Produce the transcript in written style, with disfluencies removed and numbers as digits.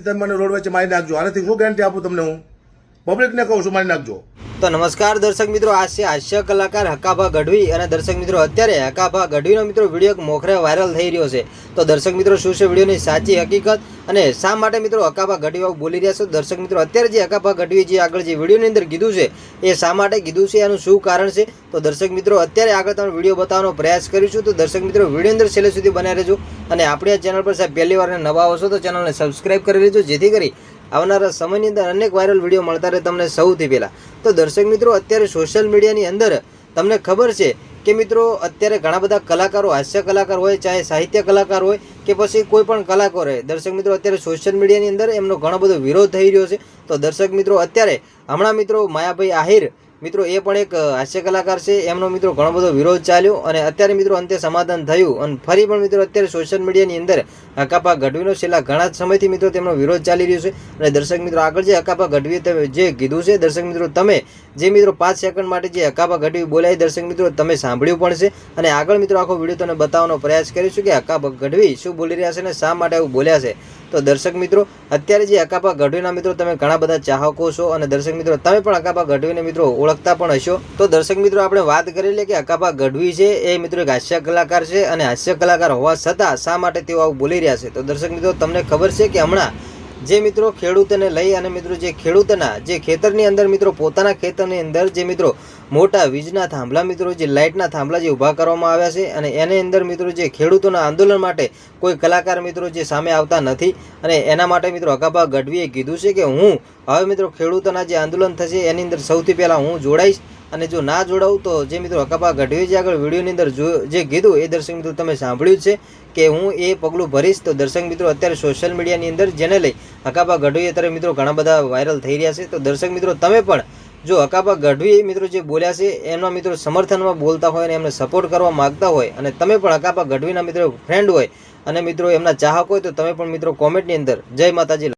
તમે મને રોડ વચ્ચે મારી નાખજો. આનાથી શું ગેરંટી આપું તમને? હું પબ્લિકને કહું છું મારી નાખજો. તો નમસ્કાર દર્શક મિત્રો, આ છે હાસ્ય કલાકાર હકાભા ગઢવી. અને દર્શક મિત્રો, અત્યારે હકાભા ગઢવીનો મિત્રો વિડીયો એક મોખરે વાયરલ થઈ રહ્યો છે. તો દર્શક મિત્રો, શું છે વિડીયોની સાચી હકીકત અને શા માટે મિત્રો હકાભા ગઢવી આવું બોલી રહ્યા છો? દર્શક મિત્રો, અત્યારે જે હકાભા ગઢવી જે આગળ જે વિડીયોની અંદર કીધું છે એ શા માટે કીધું છે, એનું શું કારણ છે? તો દર્શક મિત્રો, અત્યારે આગળ તમને વિડીયો બતાવવાનો પ્રયાસ કરીશું. તો દર્શક મિત્રો, વિડીયો અંદર છેલ્લે સુધી બનાવી રહેજો. અને આપણી આ ચેનલ પર સાહેબ પહેલી વાર નવા આવશો તો ચેનલને સબસ્ક્રાઈબ કરી લેજો, જેથી કરી આવનારા સમયની અંદર અનેક વાયરલ વિડીયો મળતા રહે તમને સૌથી પહેલાં. તો દર્શક મિત્રો, અત્યારે સોશિયલ મીડિયાની અંદર તમને ખબર છે કે મિત્રો અત્યારે ઘણા બધા કલાકારો, હાસ્ય કલાકાર હોય, ચાહે સાહિત્ય કલાકાર હોય કે પછી કોઈ પણ કલાકાર હોય, દર્શક મિત્રો અત્યારે સોશિયલ મીડિયાની અંદર એમનો ઘણો બધો વિરોધ થઈ રહ્યો છે. તો દર્શક મિત્રો, અત્યારે હમણાં મિત્રો માયાભાઈ આહિર મિત્રો એ પણ એક હાસ્ય કલાકાર છે, એમનો મિત્રો ઘણો બધો વિરોધ ચાલ્યો અને અત્યારે મિત્રો અંતે સમાધાન થયું. અને ફરી પણ મિત્રો અત્યારે સોશિયલ મીડિયાની અંદર હકાભા ગઢવીનો છેલ્લા ઘણા સમયથી મિત્રો તેમનો વિરોધ ચાલી રહ્યો છે. અને દર્શક મિત્રો, આગળ જે હકાભા ગઢવીએ જે કીધું છે, દર્શક મિત્રો તમે જે મિત્રો 5 સેકન્ડ માટે જે હકાભા ગઢવી બોલાય, દર્શક મિત્રો તમે સાંભળ્યું પણ છે. અને આગળ મિત્રો આખો વિડીયો તમને બતાવવાનો પ્રયાસ કરીશું કે હકાભા ગઢવી શું બોલી રહ્યા છે અને શા માટે એવું બોલ્યા છે. તો દર્શક મિત્રો, અત્યારે જે હકાભા ગઢવીના મિત્રો તમે ઘણા બધા ચાહકો છો અને દર્શક મિત્રો તમે પણ હકાભા ગઢવીને મિત્રો ઓળખતા પણ હશો. તો દર્શક મિત્રો, આપણે વાત કરી લે કે હકાભા ગઢવી છે એ મિત્રો એક હાસ્ય કલાકાર છે અને હાસ્ય કલાકાર હોવા છતાં શા માટે તેઓ આવું બોલી રહ્યા છે. તો દર્શક મિત્રો, તમને ખબર છે કે હમણાં જે મિત્રો ખેડૂતોને લઈ અને મિત્રો જે ખેડૂતોના જે ખેતરની અંદર મિત્રો પોતાના ખેતરની અંદર જે મિત્રો મોટા વીજના થાંભલા મિત્રો જે લાઇટના થાંભલા જે ઊભા કરવામાં આવ્યા છે અને એની અંદર મિત્રો જે ખેડૂતોના આંદોલન માટે કોઈ કલાકાર મિત્રો જે સામે આવતા નથી. અને એના માટે મિત્રો હકાભા ગઢવીએ કીધું છે કે હું હવે મિત્રો ખેડૂતોના જે આંદોલન થશે એની અંદર સૌથી પહેલાં હું જોડાઈશ. અને જો ના જોડાવું તો જે મિત્રો હકાભા ગઢવી જે આગળ વિડીયોની અંદર જે કીધું એ દર્શક મિત્રો તમે સાંભળ્યું છે કે હું એ પગલું ભરીશ. તો દર્શક મિત્રો, અત્યારે સોશિયલ મીડિયાની અંદર જેને લઈ હકાભા ગઢવી અત્યારે મિત્રો ઘણા બધા વાયરલ થઈ રહ્યા છે. તો દર્શક મિત્રો, તમે પણ જો હકાભા ગઢવી મિત્રો જે બોલ્યા છે એમના મિત્રો સમર્થનમાં બોલતા હોય અને એમને સપોર્ટ કરવા માગતા હોય અને તમે પણ હકાભા ગઢવીના મિત્રો ફ્રેન્ડ હોય અને મિત્રો એમના ચાહક હોય તો તમે પણ મિત્રો કોમેન્ટની અંદર જય માતાજી